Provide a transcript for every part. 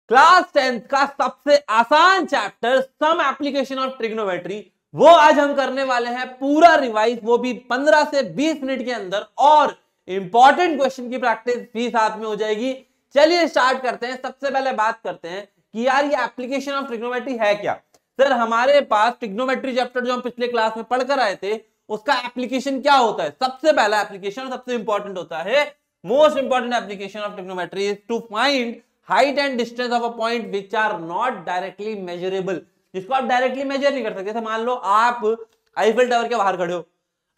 Class 10th का सबसे आसान chapter some application of trigonometry, वो आज हम करने वाले हैं पूरा रिवाइज, वो भी 15 से 20 मिनट के अंदर, और इंपॉर्टेंट क्वेश्चन की प्रैक्टिस भी साथ में हो जाएगी। चलिए स्टार्ट करते हैं। सबसे पहले बात करते हैं कि यार ये एप्लीकेशन ऑफ ट्रिग्नोमेट्री है क्या। सर हमारे पास ट्रिग्नोमेट्री चैप्टर जो हम पिछले क्लास में पढ़कर आए थे, उसका एप्लीकेशन क्या होता है। सबसे पहला एप्लीकेशन, सबसे इंपॉर्टेंट होता है, most important application of trigonometry is to find height and distance of a point which are not directly measurable, जिसको आप डायरेक्टली मेजर नहीं कर सकते। जैसे मान लो आप आईफिल टावर के बाहर खड़े हो,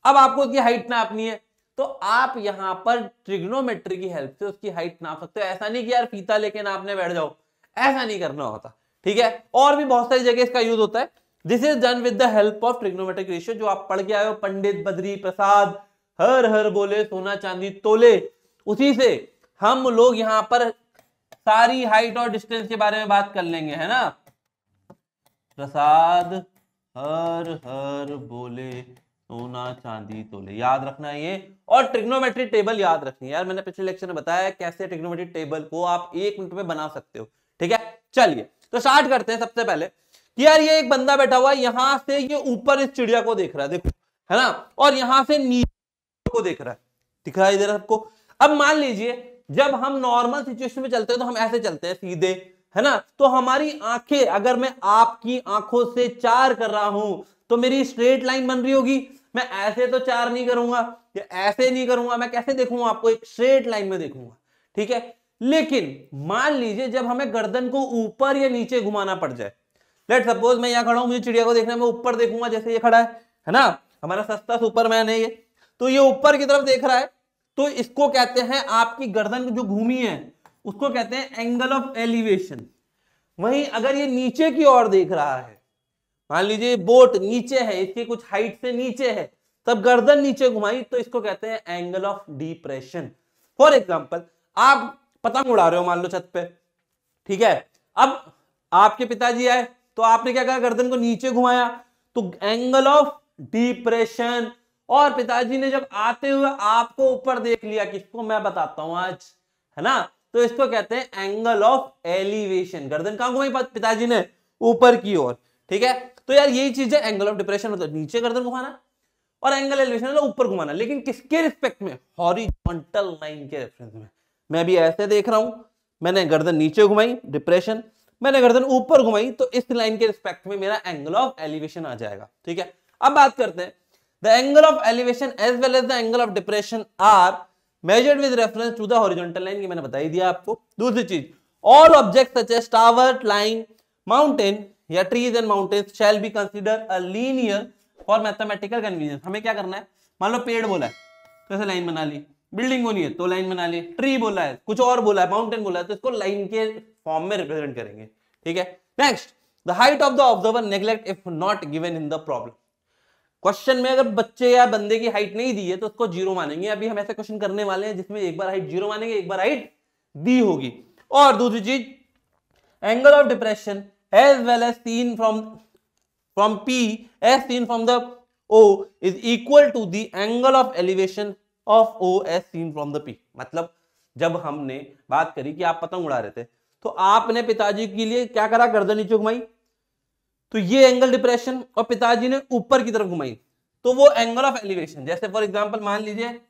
अब आपको उसकी हाइट नापनी है, तो आप यहां पर ट्रिग्नोमेट्री की हेल्प से उसकी हाइट नाप सकते हो। ऐसा नहीं कि यार फीता लेके नापने बैठ जाओ, ऐसा नहीं करना होता, ठीक है। और भी बहुत सारी जगह इसका यूज होता है। This is done with the help of trigonometric ratio, जो आप पढ़ के आए हो, पंडित बद्री प्रसाद हर हर बोले सोना चांदी तोले, उसी से हम लोग यहां पर सारी हाइट और डिस्टेंस के बारे में बात कर लेंगे, है ना। प्रसाद हर हर बोले सोना चांदी तोले, याद रखना ये। और ट्रिग्नोमेट्री टेबल याद रखनी है यार, मैंने पिछले लेक्चर में बताया कैसे ट्रिग्नोमेट्री टेबल को आप 1 मिनट में बना सकते हो, ठीक है। चलिए तो स्टार्ट करते हैं। सबसे पहले कि यार ये एक बंदा बैठा हुआ है, यहां से ये ऊपर इस चिड़िया को देख रहा है, देखो, है ना, और यहां से नीचे को देख रहा है, दिखाई दे रहा है सबको। अब मान लीजिए जब हम नॉर्मल सिचुएशन में चलते हैं तो हम ऐसे चलते हैं सीधे, है ना। तो हमारी आंखें, अगर मैं आपकी आंखों से 4 कर रहा हूं तो मेरी स्ट्रेट लाइन बन रही होगी। मैं ऐसे तो 4 नहीं करूंगा, या ऐसे नहीं करूंगा, मैं कैसे देखूंगा आपको, एक स्ट्रेट लाइन में देखूंगा, ठीक है। लेकिन मान लीजिए जब हमें गर्दन को ऊपर या नीचे घुमाना पड़ जाए, लेट सपोज मैं यहां खड़ा हूं, मुझे चिड़िया को देखना है, मैं ऊपर देखूंगा, जैसे ये खड़ा है ना, हमारा सस्ता सुपरमैन है ये, तो ये ऊपर की तरफ देख रहा है, तो इसको कहते हैं, आपकी गर्दन जो घूमी है उसको कहते हैं एंगल ऑफ एलिवेशन। वहीं अगर ये नीचे की ओर देख रहा है, मान लीजिए बोट नीचे है, इसकी कुछ हाइट से नीचे है, तब गर्दन नीचे घुमाई, तो इसको कहते हैं angle of depression. For example आप पतंग उड़ा रहे हो मान लो छत पे, ठीक है। अब आपके पिताजी आए तो आपने क्या कहा, गर्दन को नीचे घुमाया, तो एंगल ऑफ डिप्रेशन। और पिताजी ने जब आते हुए आपको ऊपर देख लिया, किसको मैं बताता हूं आज, है ना, तो इसको कहते हैं एंगल ऑफ एलिवेशन। गर्दन कहां घुमाई पिताजी ने, ऊपर की ओर, ठीक है। तो यार यही चीज है एंगल ऑफ डिप्रेशन, मतलब नीचे गर्दन घुमाना, और एंगल एलिवेशन मतलब ऊपर घुमाना, लेकिन किसके रिस्पेक्ट में, हॉरिजॉन्टल लाइन के रेफरेंस में। मैं भी ऐसे देख रहा हूं, मैंने गर्दन नीचे घुमाई डिप्रेशन, मैंने गर्दन ऊपर घुमाई, तो इस लाइन के रिस्पेक्ट में मेरा एंगल ऑफ एलिवेशन आ जाएगा, ठीक है। अब बात करते हैं, the angle of elevation as well as the angle of depression are measured with reference to the horizontal line, ये मैंने बता ही दिया आपको। दूसरी चीज, all object such as tower, line, mountain या trees and mountains shall be consider a linear for mathematical convenience. हमें क्या करना है, मान लो पेड़ बोला है तो ऐसे लाइन बना ली, बिल्डिंग होनी है तो लाइन बना ली, ट्री बोला है, कुछ और बोला है, माउंटेन बोला है, तो इसको लाइन के फॉर्म में रिप्रेजेंट करेंगे, ठीक है। Next, the height of the observer neglect if not given in the problem. Question में अगर बच्चे या बंदे की हाइट नहीं दी है तो उसको 0 मानेंगे। अभी हम ऐसे क्वेश्चन करने वाले हैं जिसमें एक बार हाइट 0 मानेंगे, एक बार हाइट दी होगी। और दूसरी चीज, angle of depression as well as seen from P as seen from the O is equal to the angle of elevation of O as seen from the P। मतलब जब हमने बात करी कि आप पतंग उड़ा रहे थे, तो आपने पिताजी के लिए क्या करा, गर्दन नीचे घुमाई, तो ये एंगल डिप्रेशन, और पिताजी ने ऊपर की तरफ घुमाई, तो वो एंगल ऑफ एलिवेशन। जैसे फॉर एग्जांपल मान लीजिए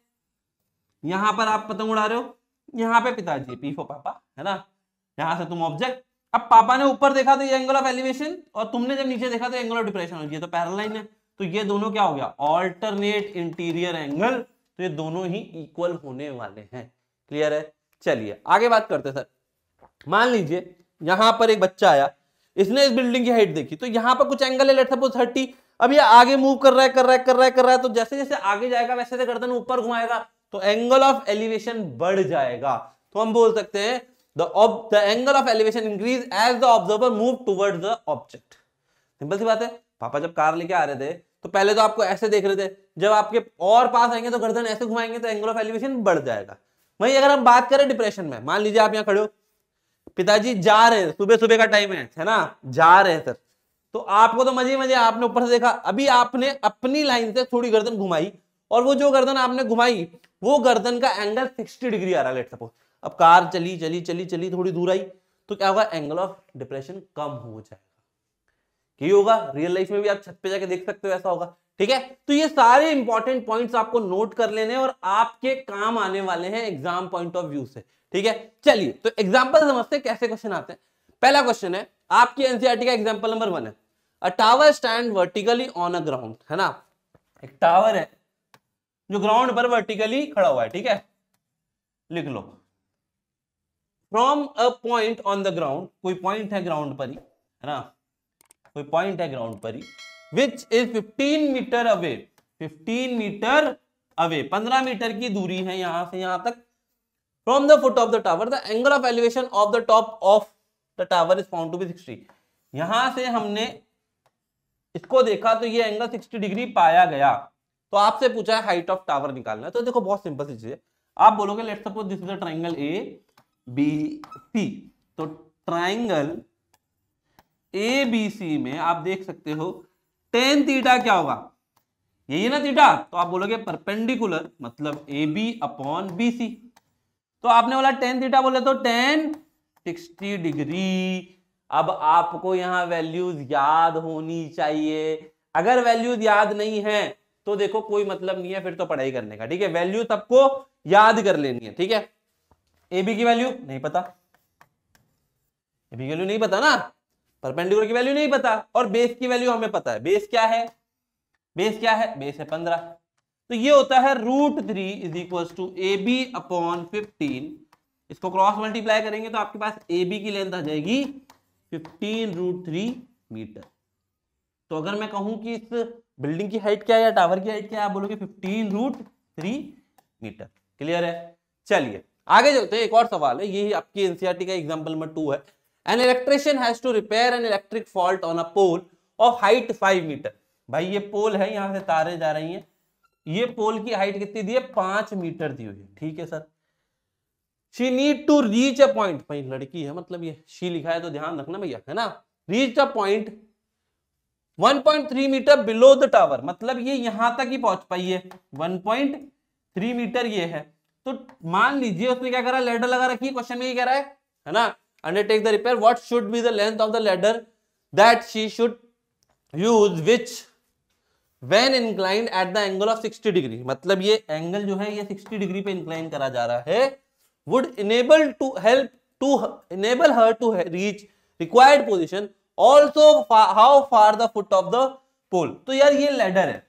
यहां पर आप पतंग उड़ा रहे हो, यहां पे पिताजी, P फॉर पापा, है ना, यहां से तुम ऑब्जेक्ट, अब पापा ने ऊपर देखा तो ये एंगल ऑफ एलिवेशन, और तुमने जब नीचे देखा तो एंगल ऑफ डिप्रेशन हो गया, तो पैरेलल लाइन है, तो ये दोनों क्या हो गया, ऑल्टरनेट इंटीरियर एंगल, तो ये दोनों ही इक्वल होने वाले हैं। क्लियर है। चलिए आगे बात करते हैं सर। मान लीजिए यहां पर एक बच्चा आया, इसने इस बिल्डिंग की हाइट देखी, तो यहां पर कुछ एंगल है, लेट्स सपोज 30। अब ये आगे मूव कर रहा है, तो जैसे जैसे आगे जाएगा वैसे वैसे गर्दन ऊपर घुमाएगा, तो एंगल ऑफ एलिवेशन बढ़ जाएगा। तो हम बोल सकते हैं the angle of elevation increase as the observer move towards the object। Simple सी बात है। पापा जब कार लेके आ रहे थे तो पहले तो आपको ऐसे देख रहे थे, जब आपके और पास आएंगे तो गर्दन ऐसे घुमाएंगे तो एंगल ऑफ एलिवेशन बढ़ जाएगा। वहीं अगर हम बात करें डिप्रेशन में, मान लीजिए आप यहाँ खड़े हो, पिताजी जा रहे हैं, सुबह सुबह का टाइम है ना, जा रहे हैं सर, तो आपको तो मजे मजे, आपने ऊपर से देखा, अभी आपने अपनी लाइन से थोड़ी गर्दन घुमाई, और वो जो गर्दन आपने घुमाई वो गर्दन का एंगल 60 डिग्री आ रहा है, लेट्स सपोज। अब कार चली चली चली चली थोड़ी दूर आई, तो क्या होगा, एंगल ऑफ डिप्रेशन कम हो जाएगा। यही होगा, रियल लाइफ में भी आप छत पे जाके देख सकते हो, ऐसा होगा। ठीक है, तो ये सारे इंपॉर्टेंट पॉइंट्स आपको नोट कर लेने और आपके काम आने वाले हैं एग्जाम पॉइंट ऑफ व्यू से। ठीक है, चलिए तो एग्जांपल समझते हैं कैसे क्वेश्चन आते हैं। पहला क्वेश्चन है आपकी एनसीईआरटी का एग्जांपल नंबर 1 है, अ tower stand vertically on a ground, है ना, एक टावर है जो ग्राउंड पर वर्टिकली खड़ा हुआ है। ठीक है, लिख लो, from a point on the ground, कोई पॉइंट है ग्राउंड पर ही, है ना, कोई पॉइंट है ग्राउंड पर ही, which is 15 metre away, 15 metre away, 15 metre की दूरी है यहां से यहां तक, from the foot of the tower, the angle of elevation of the top of the tower is found to be 60। यहां से हमने इसको देखा तो ये एंगल 60 डिग्री पाया गया। तो आपसे पूछा है हाइट ऑफ टावर निकालना है, तो देखो बहुत सिंपल सी चीज है, आप बोलोगे let's suppose this is a triangle A B C, तो ट्रायंगल ए बी सी में आप देख सकते हो टेन थीटा क्या होगा, यही है ना थीटा, तो आप बोलोगे परपेंडिकुलर मतलब A B upon B C, तो आपने बोला टेन थीटा बोले तो टेन 60 डिग्री। अब आपको यहां वैल्यूज याद होनी चाहिए, अगर वैल्यूज याद नहीं है तो देखो कोई मतलब नहीं है फिर तो पढ़ाई करने का। ठीक है, वैल्यू सबको याद कर लेनी है। ठीक है, ए बी की वैल्यू नहीं पता, ए बी की वैल्यू नहीं पता ना, परपेंडिकुलर की वैल्यू नहीं पता, और बेस की वैल्यू हमें पता है, बेस क्या है, बेस क्या है, बेस है 15, तो ये होता है √3 is equal to A B upon 15, इसको क्रॉस मल्टीप्लाई करेंगे तो आपके पास ए बी की लेंथ आ जाएगी 15√3 मीटर। तो अगर मैं कहूं कि इस बिल्डिंग की हाइट क्या है या टावर की हाइट क्या है, आप बोलोगे 15√3 मीटर। क्लियर है, चलिए आगे चलते हैं, एक और सवाल है, यही आपकी एनसीईआरटी का एग्जांपल नंबर 2 है, an electrician has to repair an electric fault on a pole of height 5 metre. भाई ये पोल है, यहां से तारें जा रही हैं, ये पोल की हाइट कितनी दी है, 5 मीटर दी हुई है। ठीक है sir, she need to reach a point, भाई लड़की है मतलब ये शी लिखा है तो ध्यान रखना भैया, है ना, reach a point 1.3 metre below the tower, मतलब ये यहां तक ही पहुंच पाई है, 1.3 मीटर ये है। तो मान लीजिए उसने क्या करा, लैडर लगा रखी है, क्वेश्चन में ये कह रहा है ना, undertake the repair, what should be the length of the ladder that she should use which when inclined at the angle of 60 degree, मतलब ये एंगल जो है ये 60 डिग्री पे इंक्लाइन करा जा रहा है, would enable to help to enable her to reach required position, also how far the foot of the pole. तो यार ये लैडर है,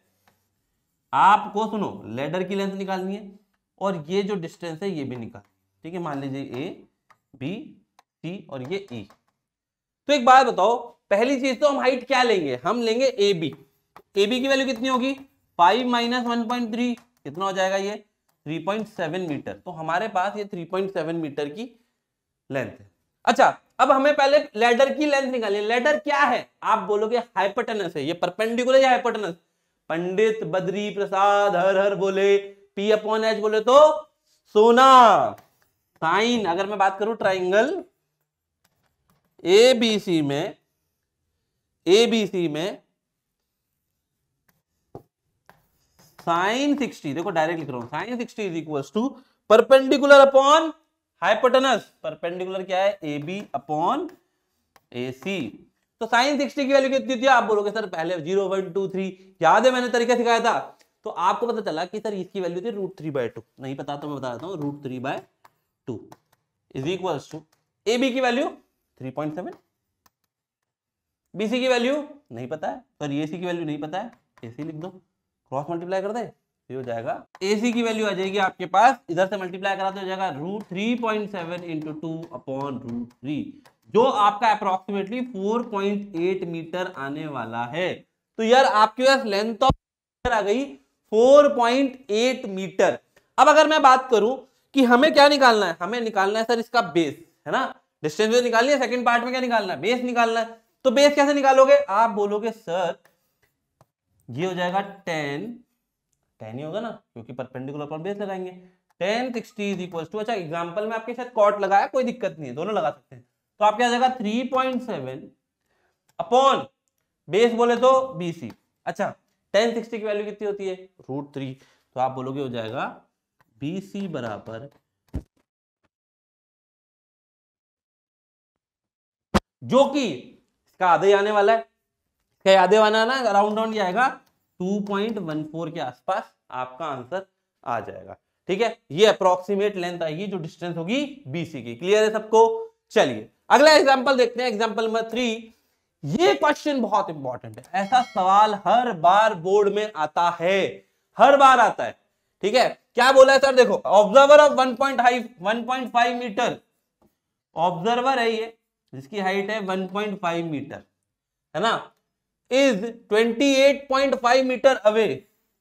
आपको सुनो लैडर की लेंथ निकालनी है और ये जो डिस्टेंस है ये भी निकाल, ठीक है, मान लीजिए ए बी सी और ये ई। तो एक बात बताओ, पहली चीज तो हम हाइट क्या लेंगे, हम लेंगे ए बी, ए बी की वैल्यू कितनी होगी 5 माइनस 1.3, कितना हो जाएगा ये 3.7 मीटर, तो हमारे पास ये 3.7 मीटर की लेंथ है। अच्छा अब हमें पहले लैडर की लेंथ निकालिए, लैडर क्या है, आप बोलोगे हाइपोटेनस है, ये परपेंडिकुलर या हाइपोटेनस, पंडित बद्री प्रसाद हर हर बोले, पी अपॉन एच बोले तो सोना, साइन, अगर मैं बात करूं ट्राइंगल एबीसी में, एबीसी में साइन 60, देखो डायरेक्ट लिख रहा हूं, sine 60 is equals to perpendicular upon hypotenuse, perpendicular क्या है ए बी अपॉन ए सी। तो साइन 60 की वैल्यू कितनी थी, आप बोलोगे सर पहले 0 1 2 3 याद है मैंने तरीका सिखाया था, तो आपको पता चला कि सर इसकी वैल्यू थी √3/2, नहीं पता तो मैं बता देता हूं √3/2 is equals to A B की वैल्यू 3.7, बीसी की वैल्यू नहीं पता है, पर एसी की वैल्यू नहीं पता है, एसी लिख दो, क्रॉस मल्टीप्लाई कर दे, ये हो जाएगा एसी की वैल्यू आ जाएगी आपके पास, इधर से मल्टीप्लाई करा तो हो जाएगा √3.7 इंटू 2 अपॉन √3, जो आपका अप्रोक्सीमेटली 4.8 मीटर आने वाला है। तो यार आपके पास लेंथ ऑफ आ गई 4.8 मीटर। अब अगर मैं बात करूं कि हमें क्या निकालना है, हमें निकालना है सर इसका बेस, है ना, डिस्टेंस निकालनी है, सेकंड पार्ट में क्या निकालना है, बेस निकालना है। तो बेस कैसे निकालोगे, आप बोलोगे सर ये हो जाएगा 10 ही होगा ना, क्योंकि परपेंडिकुलर पर बेस लगाएंगे, 10 60 इज इक्वल टू, अच्छा एग्जांपल में आपके साथ कॉट लगाया कोई दिक्कत नहीं है, दोनों लगा सकते हैं, तो आपके आ जाएगा 3.7 अपॉन बेस बोले तो BC। अच्छा 10 60 की वैल्यू कितनी होती है √3, तो आप बोलोगे हो जाएगा BC बराबर जो कि इसका आधे आने वाला है, इसका आधे आना ना, अराउंड राउंड आएगा 2.14 के आसपास आपका आंसर आ जाएगा। ठीक है, ये अप्रोक्सीमेट लेंथ आएगी जो डिस्टेंस होगी बीसी की। क्लियर है सबको? चलिए अगला एग्जांपल देखते हैं, एग्जांपल नंबर 3। ये क्वेश्चन बहुत इंपॉर्टेंट है, ऐसा सवाल हर बार बोर्ड में आता है, हर बार आता है। ठीक है, क्या बोला है सर? देखो, ऑब्जर्वर ऑफ 1.5 मीटर, ऑब्जर्वर है ये जिसकी हाइट है 1.5 मीटर, है ना, is 28.5 metre away,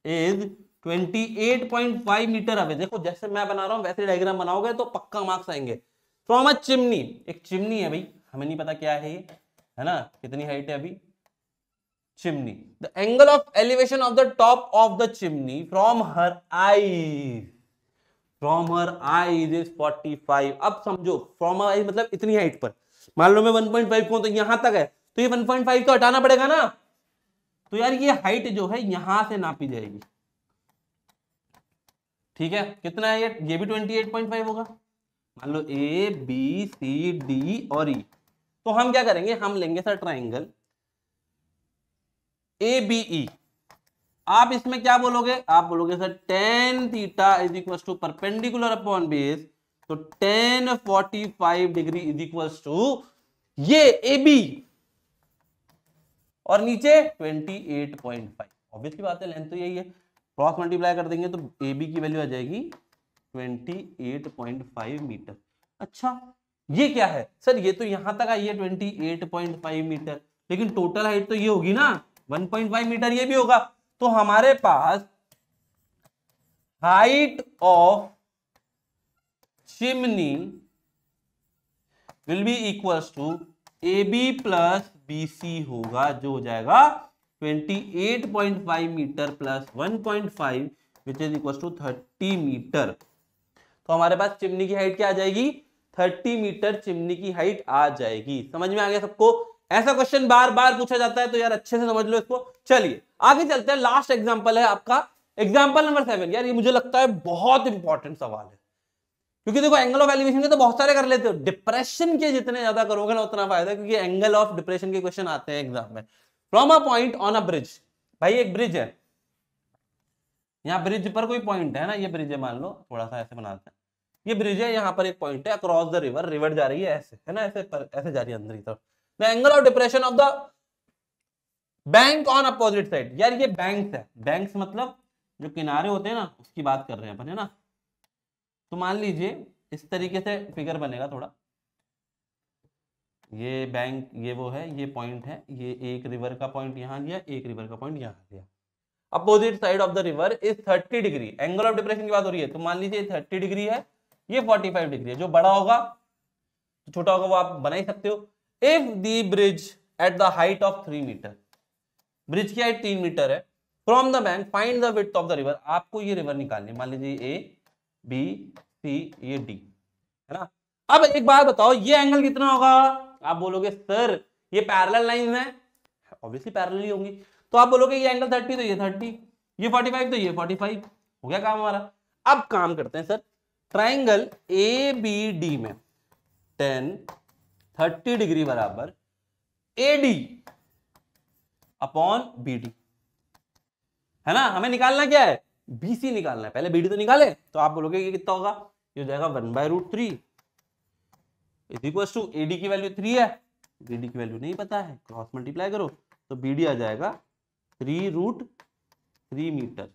is 28.5 metre away. देखो जैसे मैं बना रहा हूं वैसे डायग्राम बनाओगे तो पक्का मार्क्स आएंगे। फ्रॉम अ चिमनी, एक चिमनी है भाई, हमें नहीं पता क्या है ये, है ना, कितनी हाइट है अभी chimney. The angle of elevation of the top of the chimney from her eyes, from her eyes is 45। अब समझो फ्रॉम हर आईज मतलब इतनी हाइट पर, मान लो मैं 1.5 को तो यहां तक है, तो ये 1.5 को हटाना पड़ेगा ना, तो यार ये हाइट जो है यहां से नापी जाएगी। ठीक है, कितना है ये भी 28.5 होगा। मान लो ए बी सी डी और ई, तो हम क्या करेंगे, हम लेंगे sir triangle A B E. आप इसमें क्या बोलोगे? आप बोलोगे sir tan theta is equal to perpendicular upon base, तो tan 45 degree is equal to ये ए बी और नीचे 28.5। ऑब्वियसली बात है, लेंथ तो यही है, क्रॉस मल्टीप्लाई कर देंगे तो ए बी की वैल्यू आ जाएगी 28.5 मीटर। अच्छा ये क्या है सर? ये तो यहां तक आई है 28.5 मीटर, लेकिन टोटल हाइट तो ये होगी ना 1.5 मीटर, ये भी होगा। तो हमारे पास height of chimney will be equals to A b plus b c होगा, जो हो जाएगा 28.5 metre plus 1.5 which is equal to 30 metre. तो हमारे पास चिमनी की हाइट क्या आ जाएगी? 30 मीटर चिमनी की हाइट आ जाएगी। समझ में आ गया सबको? ऐसा क्वेश्चन बार बार पूछा जाता है, तो यार अच्छे से समझ लो इसको। चलिए आगे चलते हैं, लास्ट एग्जांपल है आपका एग्जांपल नंबर 7। यार ये मुझे लगता है बहुत इंपॉर्टेंट सवाल है, क्योंकि देखो एंगल ऑफ एलिवेशन के तो बहुत सारे कर लेते हो, डिप्रेशन के जितने ज्यादा करोगे ना उतना फायदा है, क्योंकि एंगल ऑफ डिप्रेशन के क्वेश्चन आते हैं एग्जाम में। From a point on a bridge, भाई एक ब्रिज है, यहाँ ब्रिज पर कोई पॉइंट है ना, ये ब्रिज है, मान लो थोड़ा सा ऐसे बनाते हैं, ये ब्रिज है, यहाँ पर एक पॉइंट है, अक्रॉस द रिवर, रिवर जा रही है ऐसे, है ना, ऐसे जा रही है अंदर की तरफ। The angle of depression of the bank on opposite side. यार ये बैंक्स है, बैंक्स मतलब जो किनारे होते हैं ना उसकी बात कर रहे हैं अपन, है ना। तो मान लीजिए इस तरीके से फिगर बनेगा थोड़ा, ये बैंक, ये वो है, ये पॉइंट है, ये एक रिवर का पॉइंट यहाँ लिया, एक रिवर का पॉइंट यहाँ लिया। Opposite side of the river is 30 degree, angle of depression की बात हो रही है, तो मान लीजिए 30 डिग्री है, ये 45 डिग्री है। जो बड़ा होगा तो छोटा होगा वो आप बना ही सकते हो। If the bridge at the height of 3 metre, bridge की हाइट 3 मीटर है, from the bank find the width of the river. आपको ये रिवर निकालनी है, मान लीजिए ए बी सी ये डी, है ना। अब एक बात बताओ, ये एंगल कितना होगा? आप बोलोगे सर ये पैरेलल लाइन है, ऑब्वियसली पैरेलल ही होंगी, तो आप बोलोगे ये एंगल 30 तो ये 30, ये 45 तो ये 45, हो गया काम हमारा। अब काम करते हैं sir, triangle A B D में tan 30 डिग्री बराबर A D upon B D, है ना। हमें निकालना क्या है? बीसी निकालना है, पहले बीडी तो निकाले। तो आप बोलोगे ये कितना होगा? ये हो जाएगा 1/√3 इज इक्वल टू एडी की वैल्यू 3 है, बीडी की वैल्यू नहीं पता है, क्रॉस मल्टीप्लाई करो तो बीडी आ जाएगा 3√3 मीटर।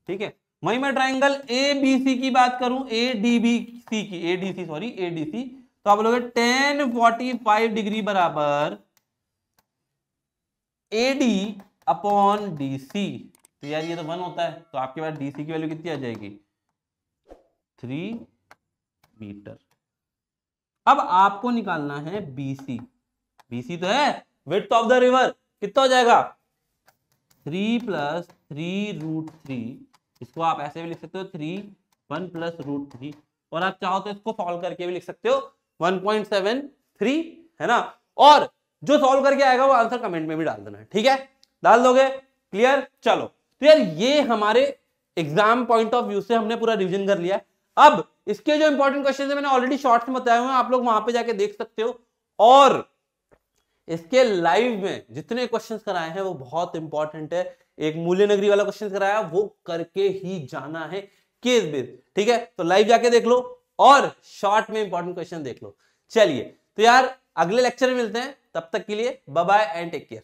ठीक है, वहीं मैं ट्राइंगल ए बी सी की बात करूं, ए डी बी सी की, A D C sorry, A D C, तो आप बोलोगे tan 45 डिग्री बराबर A D upon D C. तो यार ये तो 1 होता है, तो आपके पास डी सी की वैल्यू कितनी आ जाएगी? 3 मीटर। अब आपको निकालना है बीसी, बीसी तो है विड्थ ऑफ द रिवर, कितना हो जाएगा? 3 + 3√3, इसको आप ऐसे भी लिख सकते हो 1 + √3, और आप चाहो तो इसको सॉल्व करके भी लिख सकते हो 1.73, है ना। और जो सॉल्व करके आएगा वो आंसर कमेंट में भी डाल देना है, ठीक है, डाल दोगे? क्लियर? चलो, तो यार ये हमारे एग्जाम पॉइंट ऑफ व्यू से हमने पूरा रिवीजन कर लिया। अब इसके जो इंपॉर्टेंट क्वेश्चन है मैंने ऑलरेडी शॉर्ट्स में बताए हुए हैं, आप लोग वहां पे जाके देख सकते हो। और इसके लाइव में जितने क्वेश्चंस कराए हैं वो बहुत इंपॉर्टेंट है। एक मूल्य नगरी वाला क्वेश्चन कराया, वो करके ही जाना है केस बेस्ड, ठीक है। तो लाइव जाके देख लो और शॉर्ट में इंपॉर्टेंट क्वेश्चन देख लो। चलिए तो यार अगले लेक्चर में मिलते हैं, तब तक के लिए bye bye and take care.